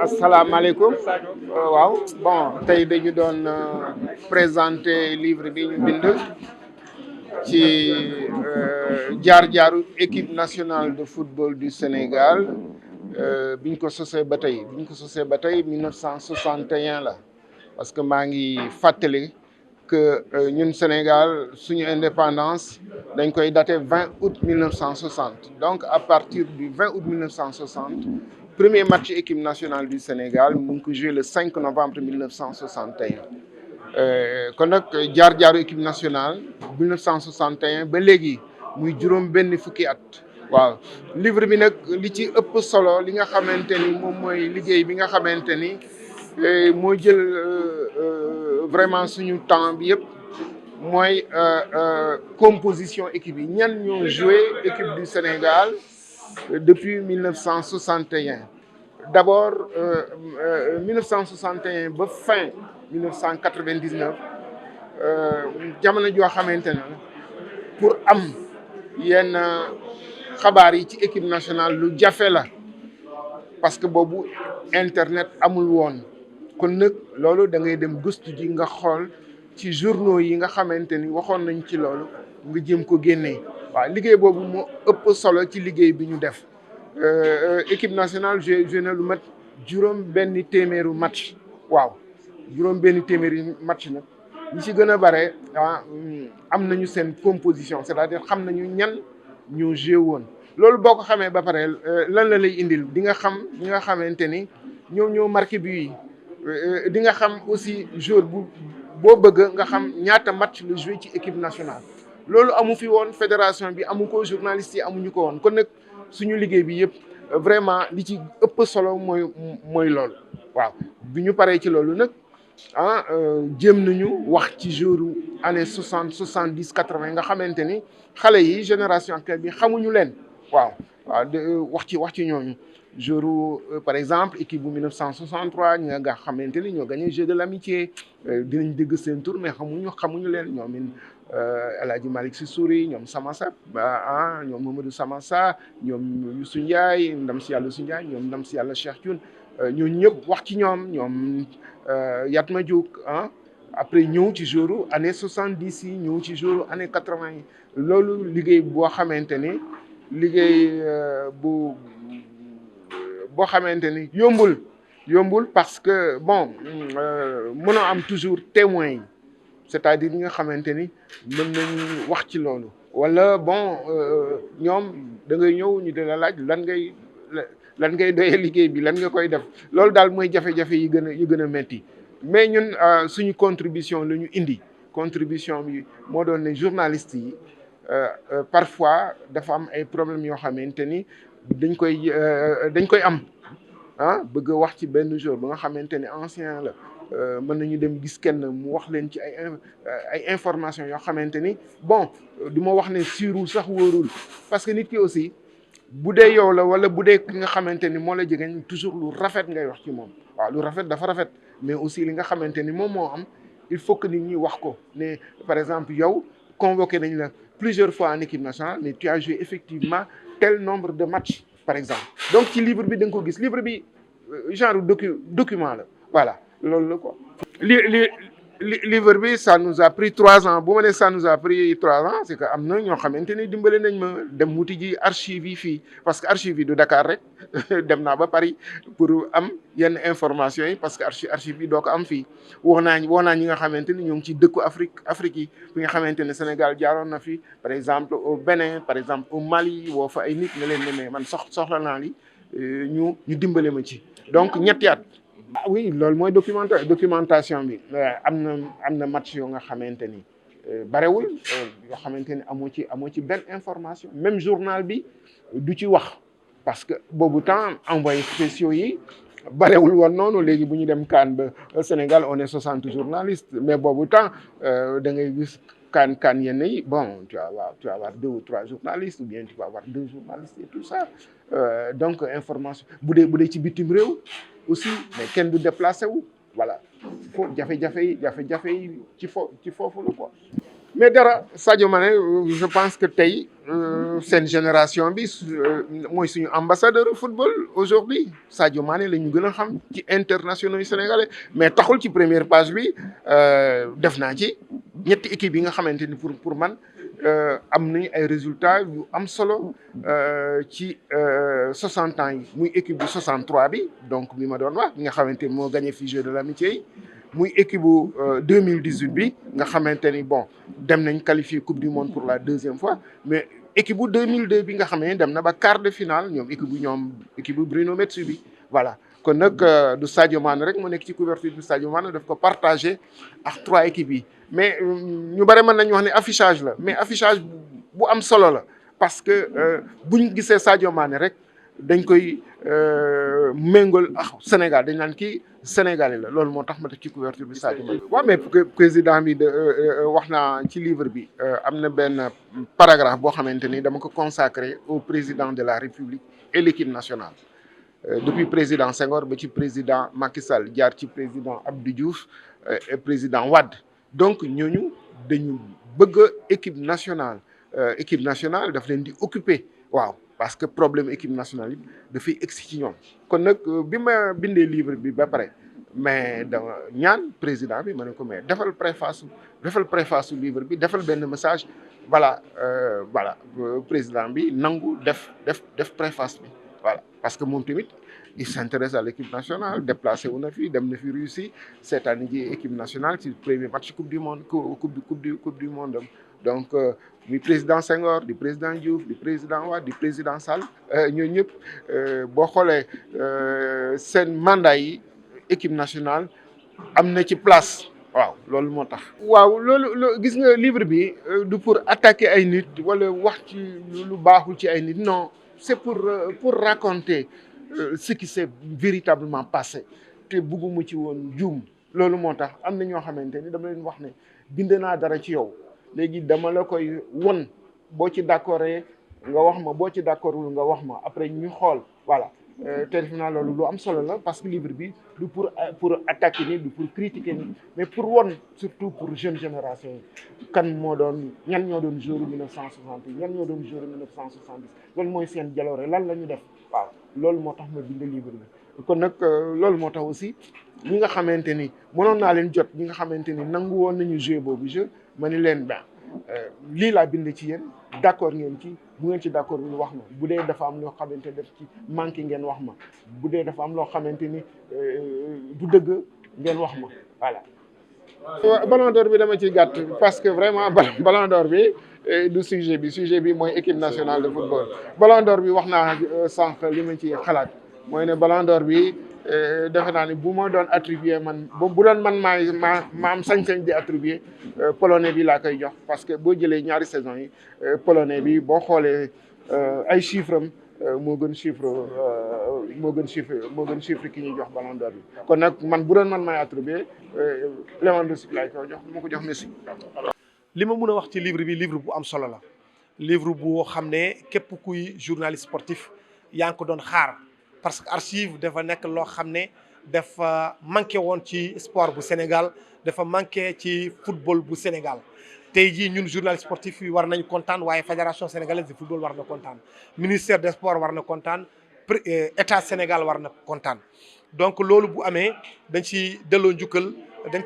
asalaamaaleykum waaw bon tey dañu doon présenter livre bi ñu bind ci jaar-jaaru équipe nationale de football du Sénégal biñ ko sosee ba tey 1961 la parce que maa ngi fàttali que ñun Sénégal suñu indépendance dañ koy daté 20 août 1960 donc à partir du 20 août 1960 premier match équipe nationale du Sénégal mu ngi ko joué le 5 novembre 1961 kon nag jaar-jaaru équipe nationale 1961 ba léegi muy juróom benn fukki at. waaw livre bi nag li ci ëpp solo li nga xamante ni moom mooy liggéey bi nga xamante ni moo jël vraiment suñu temps bi yëpp mooy composition équipe yi ñan ñoo joué équipe du Sénégal depuis 1961 d'abord 1961 ba fin 1999 jamono joo xamante ne pour am yenn xabaar yi ci équipe nationale lu jafe la parce que boobu internet amul woon kon nag loolu da ngay dem gëstu ji nga xool ci journaux yi nga xamante ni waxoon nañ ci loolu nga jëm ko génnee waaw liggéey boobu moo ëpp solo ci liggéey bi ñu def équipe nationale joué na lu mat juróom benn téeméeru match waaw juróom benn téeméeri match nag ñi ci gën a bare am nañu seen composition c'est-à-dire xam nañu ñan ñoo joué woon loolu boo ko xamee ba pare lan la lay indil di nga xam ñi nga xamante ni ñoo marqué but yi di nga xam aussi joueur boo bëgg nga xam ñaata match la joué ci équipe nationale loolu amu fi woon fédération bi amu ko journalistes yi amuñu ko woon kon nag suñu liggéey bi yëpp vraiment li ci ëpp solo mooy loolu waaw bi ñu paree ci loolu nag jéem nañu wax ci jour année 60 70 80 nga xamante ni xale yi génération actuelle bi xamuñu leen waaw wax ci ñooñu jour par exemple équipe bu 1963 ñi nga xamante ni ñoo gagné jeu de l'amitié dinañ dégg seen tour mais xamuñu leen ñoom El Hadji Malick Sy Souris ñoom Samassa ñoom Mamadou Samassa ñoom Youssou Ndiaye ndam si yàlla Youssou Ndiaye ñoom ndam si yàlla Cheikh Thioune ñooñu ñëpp wax ci ñoom Yatma Diouk après ñëw ci jour année 70 yi ñëw ci jour année 80 yi loolu liggéey boo xamante ni boo xamante ni yombul parce que bon mënoo am toujours témoins yi c'est-à-dire ñi nga xamante ni mën nañu wax ci loolu wala bon ñoom da ngay ñëw ñu di la laaj lan ngay doyee liggéey bi lan nga koy def loolu daal mooy jafe-jafe yi gën a metti mais ñun suñu contribution la ñu indi contribution bi moo doon ne journalistes yi parfois dafa am ay problèmes yoo xamante ni dañ koy am bëgg a wax ci benn jour ba nga xamante ni ancien la mën nañu dem gis kenn mu wax leen ci ay information yoo xamante ni bon du ma wax ne suurul sax wóorul parce que nit ki aussi bu dee yow la wala bu dee ki nga xamante ni moo la jegeñ toujours lu rafet ngay wax ci moom waaw lu rafet dafa rafet mais aussi li nga xamante ni moom moo am il faut que nit ñi wax ko ne par exemple yow convoqué nañ la plusieurs fois en équipe nationale mais tu as joué effectivement tel nombre de matchs par exemple donc ci livre bi da nga ko gis livre bi genre document la voilà loolu la quoi. livre bi ça nous a pris 3 ans bu ma nee ça nous a pris 3 ans c'est que am na ñoo xamante ni dimbale nañ ma dem wuti ji archives yi fii parce que archives yi du Dakar rek dem naa ba Paris pour am yenn information yi parce que archive yi doo ko am fii woo naa ñi nga xamante ni ñoo ngi ci dëkku Afrique yi fi nga xamante ne Sénégal jaaroon na fi par exemple au Bénin par exemple au Mali woo fa ay nit nga leen ne mais man soxla naa li ñu dimbale ma ci donc ñetti at. Oui loolu mooy documentation bi am na match yoo nga xamante ni barewul yoo xamante ni amoo ci benn information même journal bi du ci wax parce que boobu temps envoyés spéciaux yi barewul woon noonu léegi bu ñu dem CAN ba Sénégal on est 60 journalistes mais boobu temps da ngay gis CAN yenn yi bon tu vas avoir 2 ou 3 journalistes ou bien tu vas avoir 2 journalistes et tout ça donc information bu dee ci bitim réew aussi mais kenn du déplacé wu voilà foofu jafe-jafe yi ci foofu la quoi. mais dara Sadio Mané je pense que tey seen génération bi mooy suñu ambassadeur football aujourd'hui Sadio Mané la ñu gën a xam ci internationaux yi sénégalais mais taxul ci première page bi def naa ci ñetti équipe yi nga xamante ni pour man am nañu ay résultats yu am solo ci 60 ans yi muy équipe bu 63 bi donc bi ma doon wax bi nga xamante ni moo gagné fi Jeux de l'amitié yi muy équipe bu 2018 bi nga xamante ni bon dem nañ qualifier coupe du monde pour la deuxième fois mais équipe bu 2002 bi nga xam ne dem na ba quart de finale ñoom équipe bu Bruno Metsu bi voilà. kon nag du Sadio Mané rek moo nekk ci couverture bi Sadio Mané daf ko partagé ak 3 équipes yi mais ñu bëri mën nañu wax ne affichage la mais affichage bu am solo la parce que buñ gisee Sadio Mané rek dañ koy méngool ak Sénégal dañ naan kii Sénégalais la loolu moo tax ma def ci couverture bi Sadio Mané. waaw mais président bi wax naa ci livre bi am na benn paragraphe boo xamante ni dama ko consacré au président de la République et l'équipe nationale. Depuis président Senghor ba ci président Macky Sall jaar ci président Abdou Diouf et président Wade donc ñooñu dañu bëgg équipe nationale daf leen di occuper waaw parce que problème équipe nationale yi dafay egsi ci ñoom kon nag bi ma bindee livre bi ba pare mais dama ñaan président bi ma ne ko mais defal préface su livre bi defal benn message voilà président bi nangu def préface bi voilà parce que moom tamit il s'intéresse à l'équipe nationale déplacé wu na fi dem na fi Russie cette année ji équipe nationale ci premier match coupe du monde coupe du monde donc du président Senghor du président Diouf du président Wade du président Sall ñooñu ñëpp boo xoolee seen mandat yi équipe nationale am na ci place waaw loolu moo tax. waaw loolu gis nga livre bi du pour attaquer ay nit wala wax ci lu baaxul ci ay nit non c'est pour raconter ce qui s'est véritablement passé te bugguma ci woon juum loolu moo tax am na ñoo xamante ni dama leen wax ne bind naa dara ci yow léegi dama la koy won boo ci d'accordee nga wax ma boo ci d'accordul nga wax ma après ñu xool voilà te def naa loolu lu am solo la parce que livre bi du pour attaquer nit du pour critiquer nit mais pour won surtout pour jeune génération yi kan moo doon ñan ñoo doon joueur 1960 yi ñan ñoo doon joueur 1970 loolu mooy seen jaloore lan la ñu def waaw loolu moo tax ma bind livre bi kon nag loolu moo tax aussi ñi nga xamante ni mënoon naa leen jot ñi nga xamante ni nangu woon nañu jeu boobu jeu ma ni leen lii laa bind ci yéen d'accord ngeen ci bu ngeen ci d'accord ñu wax ma bu dee dafa am loo xamante def ci manqué ngeen wax ma bu dee dafa am loo xamante ni du dëgg ngeen wax ma voilà. Ballon d'or bi dama ciy gàtt parce que vraiment Ballon d'or bi du sujet bi mooy équipe nationale de football Ballon d'or bi wax naa sànq li ma ci xalaat mooy ne Ballon d'or bi defe naa ni bu ma doon attribuer man bu doon man ma am sañ-sañ di attribuer polonais bi laa koy jox parce que boo jëlee ñaari saison yi polonais bi boo xoolee ay chiffres am moo gën chiffre ki ñuy jox Ballon d'or bi kon nag man bu doon man maay attribuer Lewandowski laay koy jox moo ko jox Messi. li ma mun a wax ci livre bi livre bu am solo la livre bu xam ne képp kuy journaliste sportif yaa ngi ko doon xaar parce que archive dafa nekk loo xam ne dafa manqué woon ci sport bu Sénégal dafa manqué ci football bu Sénégal tey jii ñun journaliste sportif yi war nañu kontaan waaye fédération sénégalaise de football war na kontaan ministère des sports war na kontaan état Sénégal war na kontaan donc loolu bu amee dañ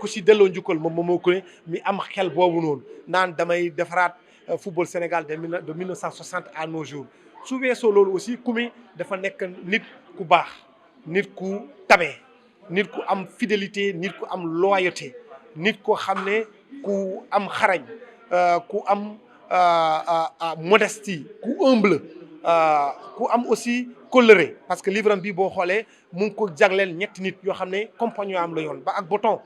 ko si delloo njukkal moom moo ko ne mi am xel boobu noonu naan damay defaraat football Sénégal de 1960 à nos jours su weesoo loolu aussi Koumy dafa nekk nit ku baax nit ku tabe nit ku am fidélité nit ku am loyauté nit ko xam ne ku am xarañ ku am modestie ku humble ku am aussi colère parce que livre am bi boo xoolee mu ngi ko jagleel ñetti nit yoo xam ne compagnon am la yoon ba ak Boton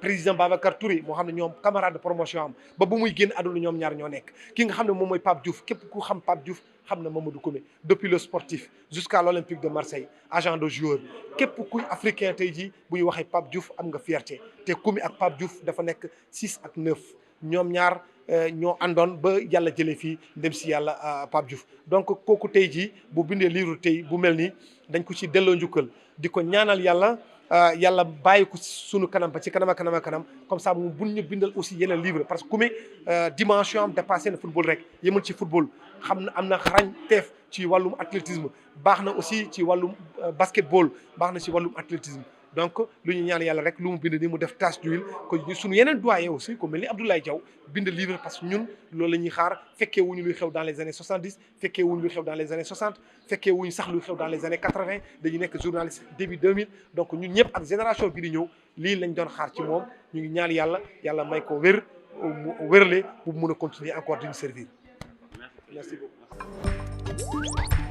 président Babacar Touré moo xam ne ñoom camarade de promotion am ba bu muy génn àdduna ñoom ñaar ñoo nekk ki nga xam ne moom mooy Pape Diouf képp ku xam Pape Diouf xam na Mamadou Koumy depuis le sportif jusqu'à l'Olympique de Marseille agent de joueur képp kuy africain tey jii bu ñu waxee Pape Diouf am nga fierté te Koumy ak Pape Diouf dafa nekk 6 ak 9 ñoom ñaar ñoo àndoon ba yàlla jëlee fii ndem si yàlla Pape Diouf donc kooku tey jii bu bindee livre tey bu mel nii dañ ko ci delloo njukkal di ko ñaanal yàlla yàlla bàyyi ko sunu kanam ba ci kanam a kanam a kanam comme ça mu bun ñu bindal aussi yeneen livre parce que ku dimension am dépassé na football rek yemul ci football xam na am na xarañteef ci wàllum athlétisme baax na aussi ci wàllum basketball baax na ci wàllum athlétisme donc lu ñu ñaan yàlla rek lu mu bind ni mu def tache d'huile ko suñu yeneen doyen aussi ku mel ni Abdoulaye Diaw bind livre parce que ñun loolu la ñuy xaar fekkee wuñu luy xew dans les années 70 fekkee wuñu luy xew dans les années 60 fekkee wuñu sax luy xew dans les années 80 dañu nekk journaliste début 2000 donc ñun ñëpp ak génération bi di ñëw lii lañ doon xaar ci moom ñu ngi ñaan yàlla may ko wérle bu mun a continuer encore di ñu servir merci beaucoup